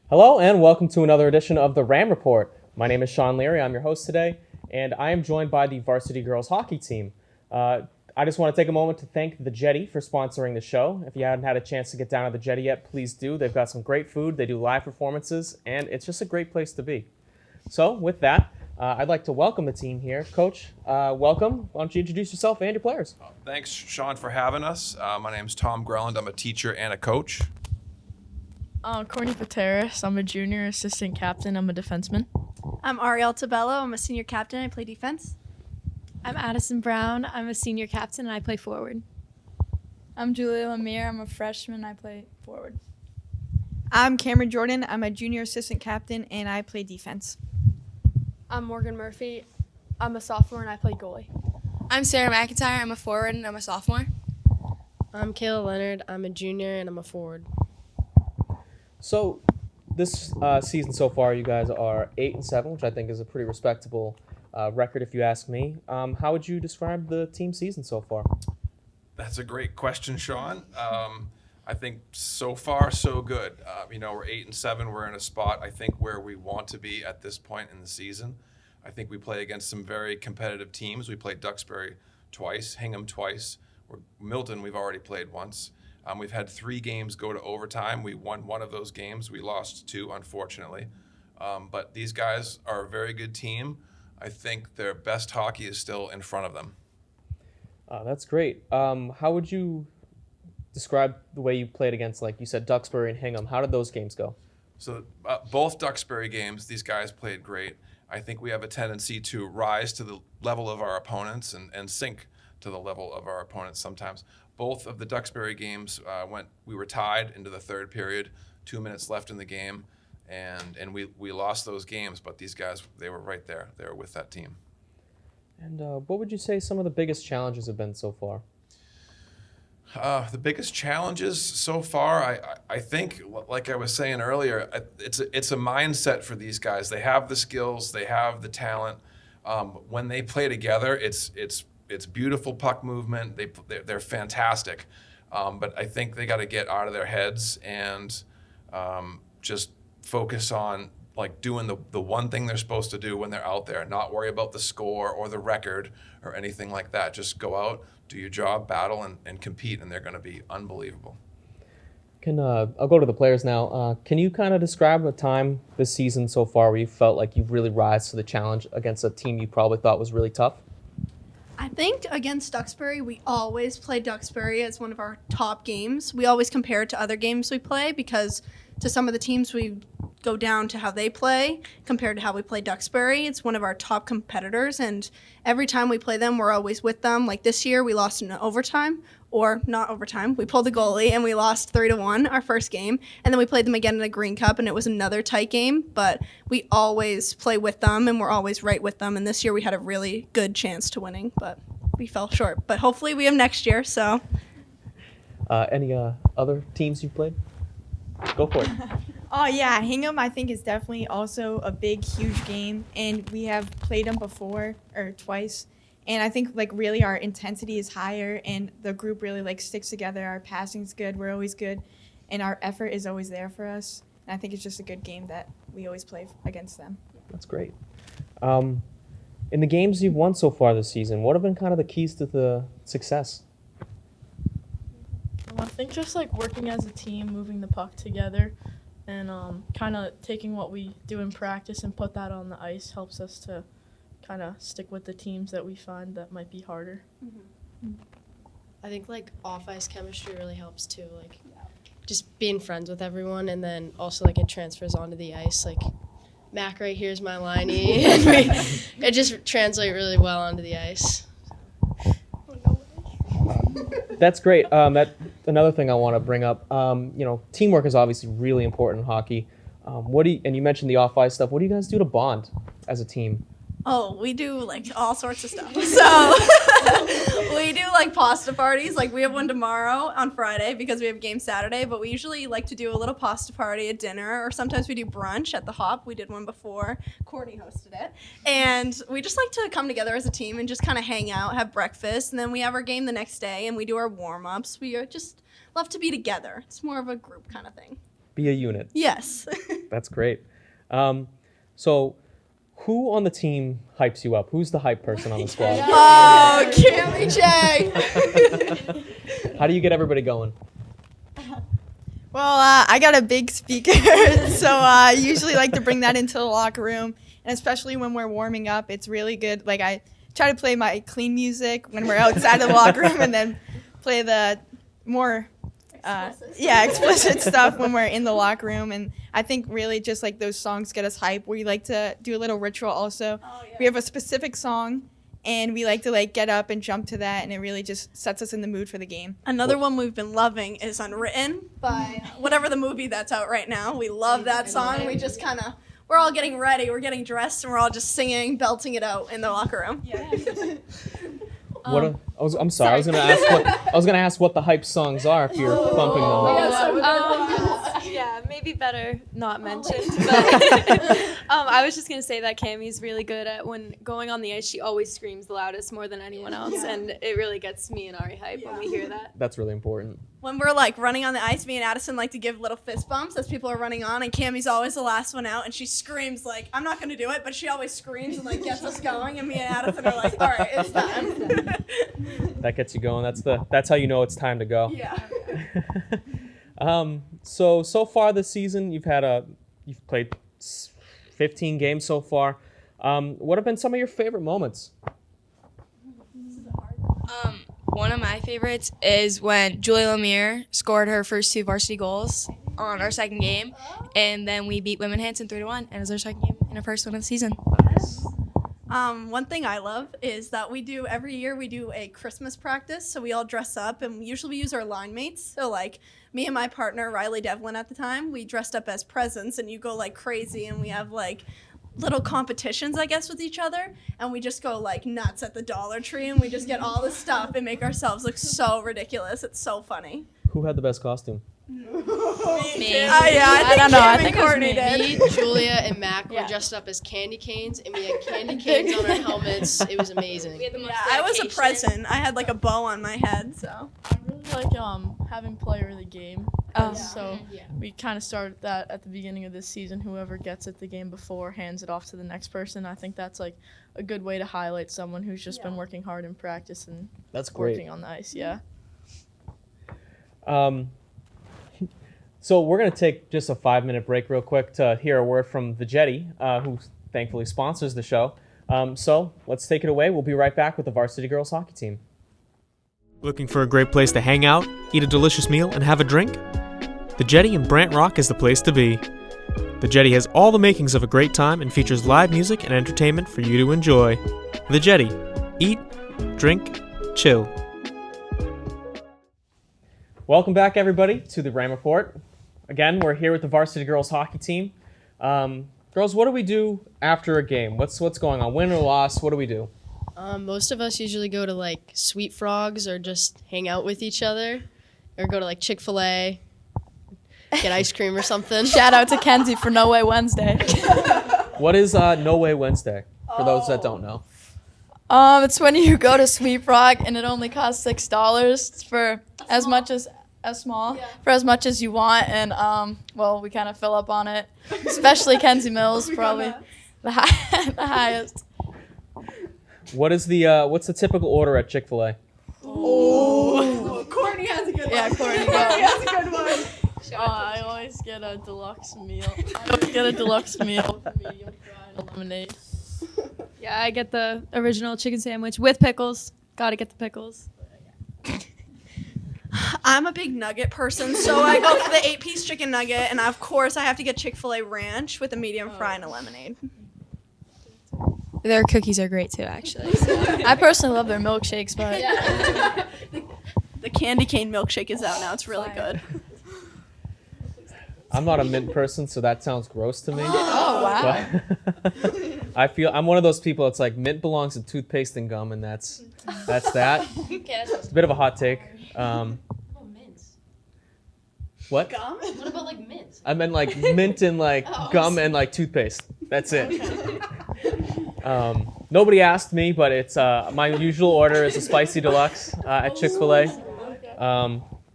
Hello and welcome to another edition of the Ram Report. My name is Sean Leary. I'm your host today, and I am joined by the varsity girls hockey team. I just want to take a moment to thank the Jetty for sponsoring the show. If you haven't had a chance to get down to the Jetty yet, please do. They've got some great food, they do live performances, and it's just a great place to be. So with that, I'd like to welcome the team here. Coach, welcome. Why don't you introduce yourself and your players? Thanks, Sean, for having us. My name's Tom Greland. I'm a teacher and a coach. Courtney Pateris. I'm a junior assistant captain. I'm a defenseman. I'm Ariel Tabello. I'm a senior captain. I play defense. I'm Addison Brown. I'm a senior captain and I play forward. I'm Julia Lemire. I'm a freshman. I play forward. I'm Cameron Jordan. I'm a junior assistant captain and I play defense. I'm Morgan Murphy. I'm a sophomore and I play goalie. I'm Sarah McIntyre. I'm a forward and I'm a sophomore. I'm Kayla Leonard. I'm a junior and I'm a forward. So this season so far, you guys are 8-7, which I think is a pretty respectable record if you ask me. How would you describe the team season so far? That's a great question, Sean. I think so far so good. We're 8-7. We're in a spot I think where we want to be at this point in the season. I think we play against some very competitive teams. We played Duxbury twice, Hingham twice, Milton we've already played once. We've had 3 games go to overtime. We won one of those games. We lost 2, unfortunately. But these guys are a very good team. I think their best hockey is still in front of them. That's great. How would you describe the way you played against, like you said, Duxbury and Hingham? How did those games go? So both Duxbury games, these guys played great. I think we have a tendency to rise to the level of our opponents and sink to the level of our opponents sometimes. Both of the Duxbury games we were tied into the third period, 2 minutes left in the game, and we lost those games, but these guys, they were right there. They were with that team. And what would you say some of the biggest challenges have been so far? The biggest challenges so far, I think, like I was saying earlier, it's a mindset for these guys. They have the skills, they have the talent. When they play together, it's beautiful puck movement. They're fantastic, but I think they got to get out of their heads and just focus on like doing the one thing they're supposed to do when they're out there. Not worry about the score or the record or anything like that. Just go out, do your job, battle, and compete, and they're going to be unbelievable. I'll go to the players now. Can you kind of describe a time this season so far where you felt like you've really rise to the challenge against a team you probably thought was really tough? I think against Duxbury, we always play Duxbury as one of our top games. We always compare it to other games we play because to some of the teams we go down to how they play compared to how we play Duxbury. It's one of our top competitors, and every time we play them, we're always with them. Like this year, we lost in overtime, or not overtime. We pulled the goalie, and we lost 3-1 our first game, and then we played them again in the Green Cup, and it was another tight game, but we always play with them, and we're always right with them, and this year we had a really good chance to winning, but we fell short. But hopefully we have next year, so. Any other teams you've played? Go for it. Oh, yeah. Hingham, I think, is definitely also a big, huge game. And we have played them before, or twice. And I think, really our intensity is higher. And the group really, sticks together. Our passing's good. We're always good. And our effort is always there for us. And I think it's just a good game that we always play against them. That's great. In the games you've won so far this season, what have been kind of the keys to the success? I think just working as a team, moving the puck together, and kind of taking what we do in practice and put that on the ice helps us to kind of stick with the teams that we find that might be harder. Mm-hmm. I think off-ice chemistry really helps too, just being friends with everyone, and then also it transfers onto the ice. Mac right here is my liney, and it just translates really well onto the ice. That's great. Another thing I want to bring up. Teamwork is obviously really important in hockey. And you mentioned the off-ice stuff. What do you guys do to bond as a team? Oh, we do all sorts of stuff. So we do pasta parties. We have one tomorrow on Friday because we have a game Saturday, but we usually like to do a little pasta party at dinner, or sometimes we do brunch at the Hop. We did one before. Courtney hosted it. And we just like to come together as a team and just kind of hang out, have breakfast, and then we have our game the next day and we do our warm-ups. We just love to be together. It's more of a group kind of thing. be a unit. Yes. That's great. So who on the team hypes you up? Who's the hype person on the squad? Oh, Cammy J. How do you get everybody going? Well, I got a big speaker, so I usually like to bring that into the locker room, and especially when we're warming up, it's really good. Like I try to play my clean music when we're outside of the locker room, and then play the more explicit stuff when we're in the locker room. And I think really just like those songs get us hype. We like to do a little ritual also. We have a specific song, and we like to like get up and jump to that, and it really just sets us in the mood for the game. Another one we've been loving is Unwritten by whatever the movie that's out right now. We love that song. We just kind of, we're all getting ready, we're getting dressed, and we're all just singing, belting it out in the locker room. I'm sorry. I was gonna ask what the hype songs are if you're bumping them. Yeah, maybe better not mentioned. But I was just gonna say that Cammie's really good at when going on the ice. She always screams the loudest, more than anyone else, and it really gets me and Ari hype when we hear that. That's really important. When we're like running on the ice, me and Addison like to give little fist bumps as people are running on, and Cammie's always the last one out, and she screams like, I'm not gonna do it, but she always screams and like gets us going, and me and Addison are like, all right, it's time. That gets you going. That's how you know it's time to go. Yeah. So far this season, you've played 15 games so far. What have been some of your favorite moments? One of my favorites is when Julie Lemire scored her first 2 varsity goals on our second game, and then we beat Women Hanson 3-1, and it was our second game and our first one of the season. One thing I love is that every year we do a Christmas practice, so we all dress up, and usually we use our line mates. So like me and my partner, Riley Devlin at the time, we dressed up as presents, and you go like crazy, and we have like little competitions, I guess, with each other, and we just go like nuts at the Dollar Tree, and we just get all the stuff and make ourselves look so ridiculous. It's so funny. Who had the best costume? Me. I don't know. I think Courtney did. Me, Julia, and Mac were dressed up as candy canes, and we had candy canes on our helmets. It was amazing. I was a present. I had like a bow on my head, so. I really like having player of the game. So we kind of started that at the beginning of this season. Whoever gets it the game before hands it off to the next person. I think that's like a good way to highlight someone who's just been working hard in practice and That's great. working on the ice. Yeah. So we're going to take just a 5-minute break real quick to hear a word from the Jetty, who thankfully sponsors the show. So let's take it away. We'll be right back with the Varsity Girls Hockey Team. Looking for a great place to hang out, eat a delicious meal, and have a drink? The Jetty in Brant Rock is the place to be. The Jetty has all the makings of a great time and features live music and entertainment for you to enjoy. The Jetty. Eat, drink, chill. Welcome back, everybody, to the Ram Report. Again, we're here with the Varsity Girls Hockey Team. Girls, what do we do after a game? What's going on? Win or loss? What do we do? Most of us usually go to like Sweet Frogs or just hang out with each other, or go to like Chick-fil-A, get ice cream or something. Shout out to Kenzie for No Way Wednesday. What is No Way Wednesday, for those that don't know? It's when you go to Sweet Frog and it only costs $6 for as much as for as much as you want, and well, we kind of fill up on it, especially Kenzie Mills, probably the highest. What's the typical order at Chick-fil-A? Oh, Courtney has a good one. Yeah, Courtney, Courtney has a good one. I always get a deluxe meal. With medium fried lemonade. Yeah, I get the original chicken sandwich with pickles. Gotta get the pickles. I'm a big nugget person, so I go for the 8-piece chicken nugget, and of course I have to get Chick-fil-A ranch with a medium fry and a lemonade. Their cookies are great too, actually. I personally love their milkshakes, but The candy cane milkshake is out now. It's really good. I'm not a mint person, so that sounds gross to me. oh wow. But I'm one of those people. It's like mint belongs to toothpaste and gum, and that's that. It's a bit of a hot take. What? Gum? What about like mint? I meant like mint and like gum and like toothpaste. That's it. Nobody asked me, but it's my usual order is a spicy deluxe at Chick-fil-A.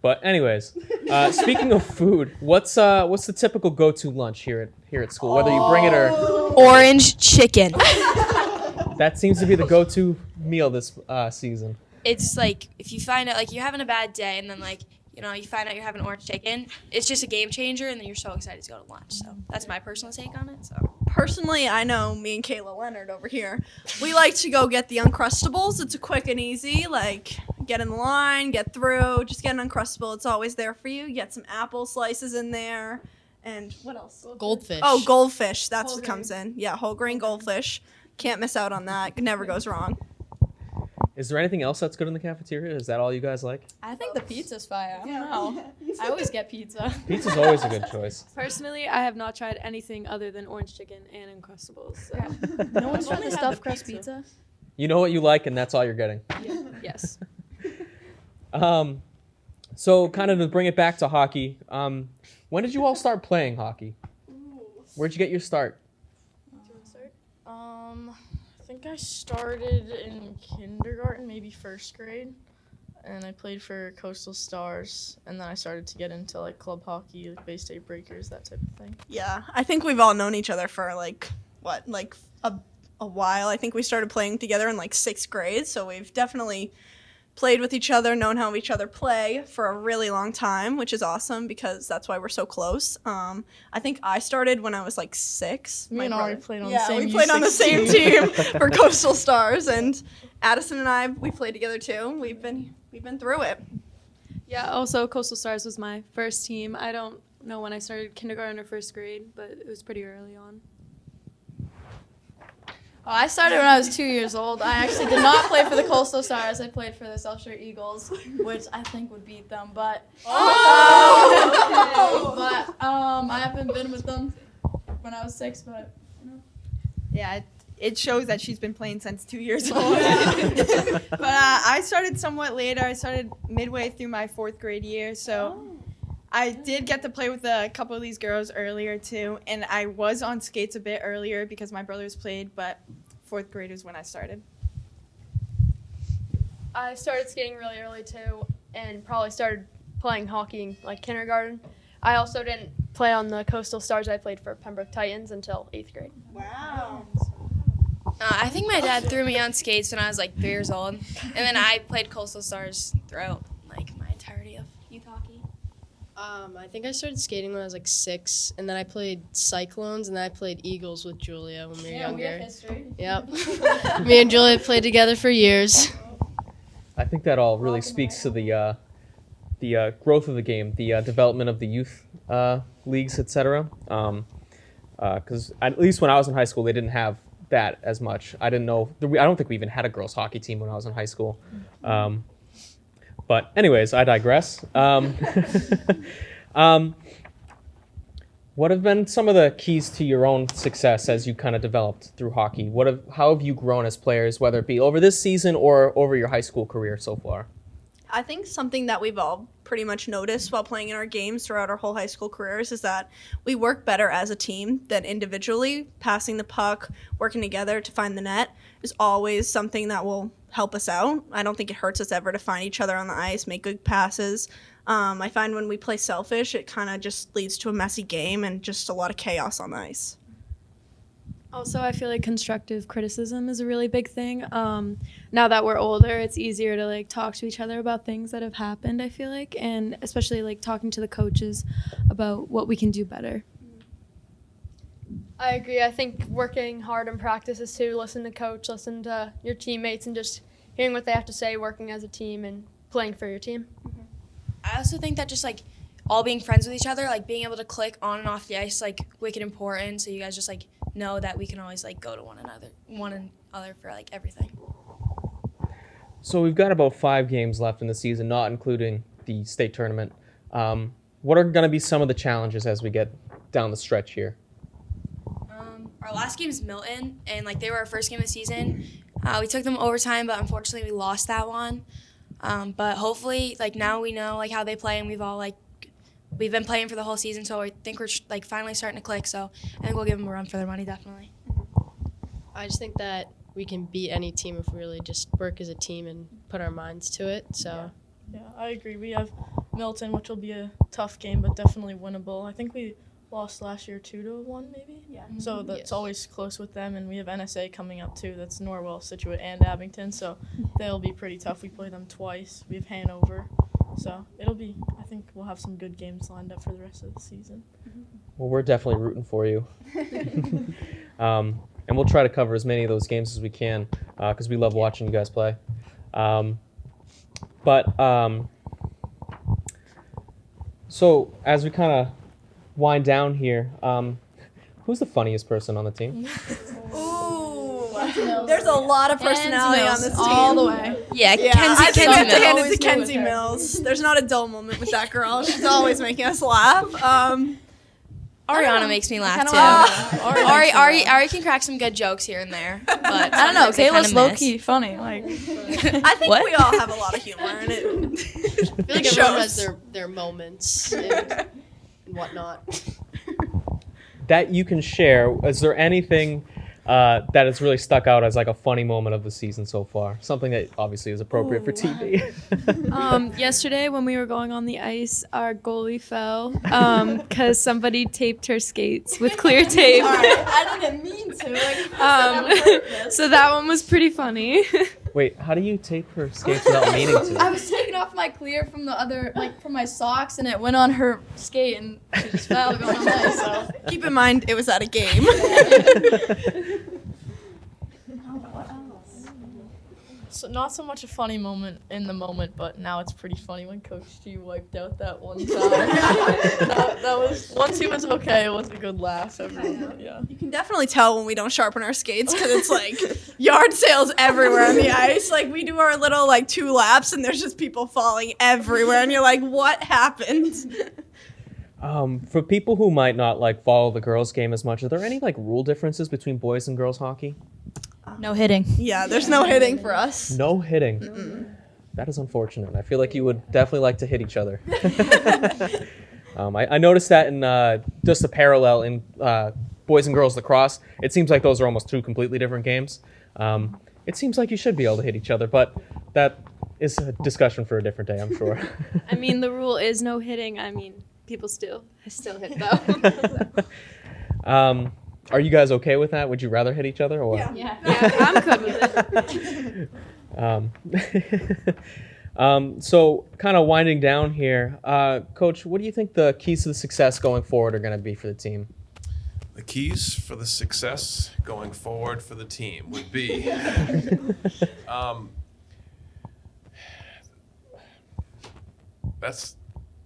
But anyways, speaking of food, what's the typical go-to lunch here at school? Whether you bring it or Orange chicken. that seems to be the go-to meal this season. It's like if you find out like you're having a bad day and then like you find out you're having orange chicken, it's just a game changer and then you're so excited to go to lunch. So that's my personal take on it. So Personally, I know me and Kayla Leonard over here, we like to go get the Uncrustables. It's a quick and easy, like get in the line, get through, just get an Uncrustable. It's always there for you. You get some apple slices in there. And what else? Goldfish. Oh, goldfish. That's what comes in. Yeah, whole grain goldfish. Can't miss out on that. It never goes wrong. Is there anything else that's good in the cafeteria? Is that all you guys like? I think the pizza's fire. I don't know. I always get pizza. Pizza's always a good choice. Personally, I have not tried anything other than orange chicken and Uncrustables. So. No one's trying the stuffed crust pizza. You know what you like, and that's all you're getting. Yes. So kind of to bring it back to hockey, when did you all start playing hockey? Where'd you get your start? I think I started in kindergarten, maybe first grade, and I played for Coastal Stars, and then I started to get into like club hockey, like Bay State Breakers, that type of thing. Yeah, I think we've all known each other for a while. I think we started playing together in like 6th grade, so we've definitely played with each other, known how each other play for a really long time, which is awesome because that's why we're so close. I think I started when I was like 6. Me and Ari played on the same we played on the same team for Coastal Stars, and Addison and I, we played together too. We've been through it. Yeah, also Coastal Stars was my first team. I don't know when I started kindergarten or first grade, but it was pretty early on. Oh, I started when I was 2 years old. I actually did not play for the Coastal Stars. I played for the South Shore Eagles, which I think would beat them. But I haven't been with them when I was 6. But Yeah, it shows that she's been playing since 2 years old. But I started somewhat later. I started midway through my 4th grade year, so I did get to play with a couple of these girls earlier too, and I was on skates a bit earlier because my brothers played, but 4th grade is when I started. I started skating really early too, and probably started playing hockey in like kindergarten. I also didn't play on the Coastal Stars. I played for Pembroke Titans until 8th grade. Wow. I think my dad threw me on skates when I was like 3 years old, and then I played Coastal Stars throughout like my entirety of youth hockey. I think I started skating when I was like 6, and then I played Cyclones, and then I played Eagles with Julia when we were younger. we have history. Yep. Me and Julia played together for years. I think that all really speaks to the growth of the game, the development of the youth leagues, etc. Because at least when I was in high school, they didn't have that as much. I didn't know. I don't think we even had a girls' hockey team when I was in high school. But anyways, I digress. What have been some of the keys to your own success as you kind of developed through hockey? How have you grown as players, whether it be over this season or over your high school career so far? I think something that we've all pretty much noticed while playing in our games throughout our whole high school careers is that we work better as a team than individually. Passing the puck, working together to find the net is always something that will help us out. I don't think it hurts us ever to find each other on the ice, make good passes. I find when we play selfish, it kind of just leads to a messy game and just a lot of chaos on the ice. Also, I feel like constructive criticism is a really big thing. Now that we're older, it's easier to like talk to each other about things that have happened, I feel like, and especially like talking to the coaches about what we can do better. I agree. I think working hard in practices too, listen to coach, listen to your teammates, and just hearing what they have to say, working as a team and playing for your team. I also think that just like all being friends with each other, like being able to click on and off the ice, like wicked important. So you guys just like know that we can always like go to one another for like everything. So we've got about 5 games left in the season, not including the state tournament. What are going to be some of the challenges as we get down the stretch here? Our last game is Milton, and like they were our first game of the season. We took them overtime, but unfortunately we lost that one. But hopefully, like now we know like how they play, and we've been playing for the whole season, so I think we're like finally starting to click. So I think we'll give them a run for their money, definitely. I just think that we can beat any team if we really just work as a team and put our minds to it. So Yeah, I agree. We have Milton, which will be a tough game, but definitely winnable. I think we lost last year 2-1, maybe. Yeah. So that's Yes. always close with them, and we have NSA coming up too. That's Norwell, Situate, and Abington, so they'll be pretty tough. We play them twice. We have Hanover, so it'll be. I think we'll have some good games lined up for the rest of the season. Well, we're definitely rooting for you. And we'll try to cover as many of those games as we can because we love watching you guys play. So as we kind of wind down here, who's the funniest person on the team? Ooh, there's a lot of personality on this team. all the way. Yeah, I think I have to hand it Always to knew it was Kenzie her. Mills. There's not a dull moment with that girl. She's always making us laugh. Ariana makes me laugh kinda too. like Ari can crack some good jokes here and there, but I don't know. sometimes I Kayla's kinda low miss. key funny. Like, I think What? we all have a lot of humor in it. I feel like It everyone has shows. their moments and whatnot. That you can share. Is there anything that has really stuck out as like a funny moment of the season so far? Something that obviously is appropriate for TV. Yesterday when we were going on the ice, our goalie fell because somebody taped her skates with clear tape. I didn't mean to. So that one was pretty funny. Wait, how do you tape her skates without meaning I to? was taking off my clear from the other, like from my socks, and it went on her skate, and she just fell going on the ice. So. Keep in mind, it was at a game. So not so much a funny moment in the moment, but now it's pretty funny when Coach G wiped out that one time. that was once he was okay. It was a good laugh. Everyone, yeah. You can definitely tell when we don't sharpen our skates because it's like yard sales everywhere on the ice. Like we do our little like 2 laps and there's just people falling everywhere, and you're like, what happened? For people who might not like follow the girls' game as much, are there any like rule differences between boys and girls hockey? No hitting. Yeah, there's no hitting for us. No hitting. That is unfortunate. I feel like you would definitely like to hit each other. I noticed that in just a parallel in boys and girls lacrosse. It seems like those are almost 2 completely different games. It seems like you should be able to hit each other, but that is a discussion for a different day, I'm sure. I mean, the rule is no hitting. I mean, people still hit though. Are you guys okay with that? Would you rather hit each other? Or? Yeah, I'm good with it. So kind of winding down here, Coach, what do you think the keys to the success going forward are going to be for the team? The keys for the success going forward for the team would be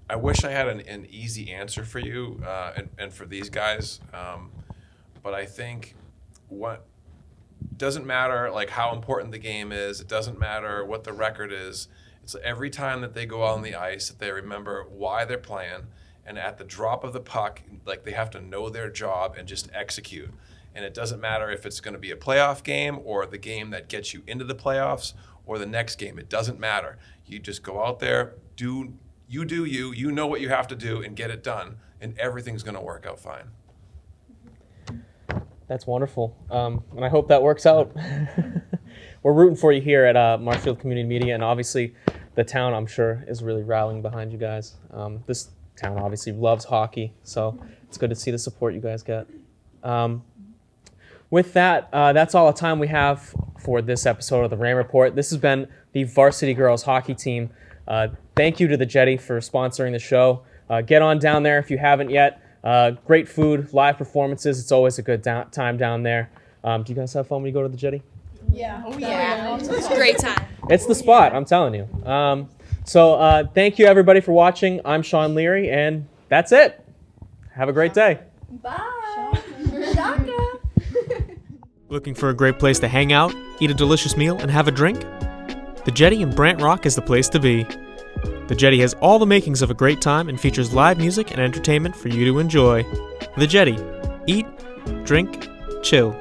I wish I had an easy answer for you and for these guys, but I think what doesn't matter like how important the game is, it doesn't matter what the record is. It's every time that they go out on the ice that they remember why they're playing, and at the drop of the puck, like they have to know their job and just execute. And it doesn't matter if it's going to be a playoff game or the game that gets you into the playoffs or the next game. It doesn't matter. You just go out there, you know what you have to do and get it done, and everything's going to work out fine. That's wonderful. And I hope that works out. We're rooting for you here at Marshfield Community Media, and obviously the town, I'm sure, is really rallying behind you guys. This town obviously loves hockey, so it's good to see the support you guys get. With that, that's all the time we have for this episode of the Ram Report. This has been the Varsity Girls Hockey Team. Thank you to the Jetty for sponsoring the show. Get on down there if you haven't yet. Great food, live performances. It's always a good time down there. Do you guys have fun when you go to the Jetty? Yeah. Oh, Yeah, it's a great time. It's the spot, I'm telling you. So thank you, everybody, for watching. I'm Sean Leary, and that's it. Have a great day. Bye. Looking for a great place to hang out, eat a delicious meal, and have a drink? The Jetty in Brant Rock is the place to be. The Jetty has all the makings of a great time and features live music and entertainment for you to enjoy. The Jetty. Eat, drink, chill.